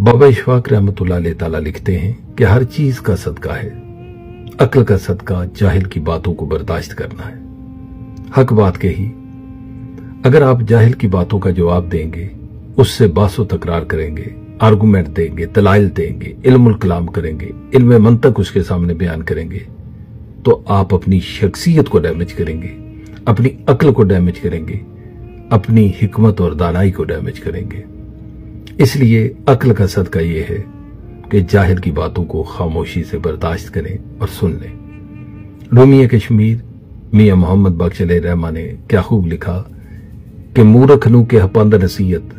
بابا اشفاق रहमतुल्लाह अलैह ताला लिखते हैं कि हर चीज का सदका है, अक्ल का सदका जाहिल की बातों को बर्दाश्त करना है। हक बात कही, अगर आप जाहिल की बातों का जवाब देंगे, उससे बासो तकरार करेंगे, आर्गुमेंट देंगे, दलाइल देंगे, इल्मुल कलाम करेंगे, इल्म मंतक उसके सामने बयान करेंगे, तो आप अपनी शख्सियत को डैमेज करेंगे, अपनी अक्ल को डैमेज करेंगे, अपनी हिकमत और दानाई को डैमेज करेंगे। इसलिए अक्ल का सदका ये है कि जाहिल की बातों को खामोशी से बर्दाश्त करें और सुन लें। रूमी कश्मीर मियां मोहम्मद बख्श रहमान ने क्या खूब लिखा कि मूरख नू के हपंद नसीहत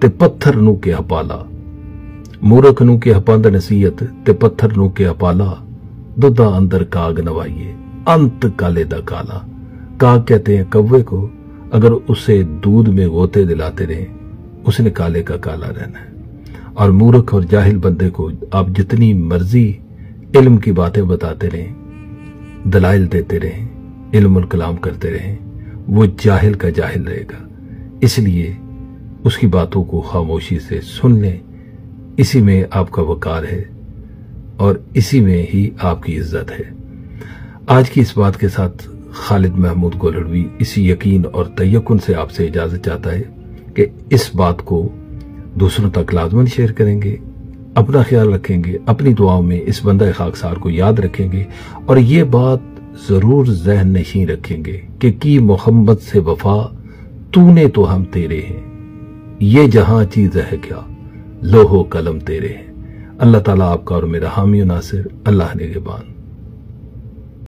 ते पत्थर नू के हपाला, मूरख नू के हपंद नसीहत ते पत्थर नू के हपाला, दुधा अंदर काग नवाइए अंत काले दा काला। काग कहते हैं कौवे को, अगर उसे दूध में गोते दिलाते रहें उसने काले का काला रहना है। और मूर्ख और जाहिल बंदे को आप जितनी मर्जी इल्म की बातें बताते रहें, दलाइल देते रहें, इल्मुल कलाम करते रहें, वो जाहिल का जाहिल रहेगा। इसलिए उसकी बातों को खामोशी से सुन लें, इसी में आपका वकार है और इसी में ही आपकी इज्जत है। आज की इस बात के साथ खालिद महमूद गोलड़वी इसी यकीन और तयक्कुन से आपसे इजाजत चाहता है कि इस बात को दूसरों तक लाजमन शेयर करेंगे, अपना ख्याल रखेंगे, अपनी दुआओं में इस बंदा खाकसार को याद रखेंगे और ये बात जरूर जहन नशीं रखेंगे कि की मोहम्मद से वफा तूने तो हम तेरे हैं, ये जहां चीज है क्या लोहो कलम तेरे हैं। अल्लाह ताला आपका और मेरा हामी नासिर, अल्लाह निगहबान।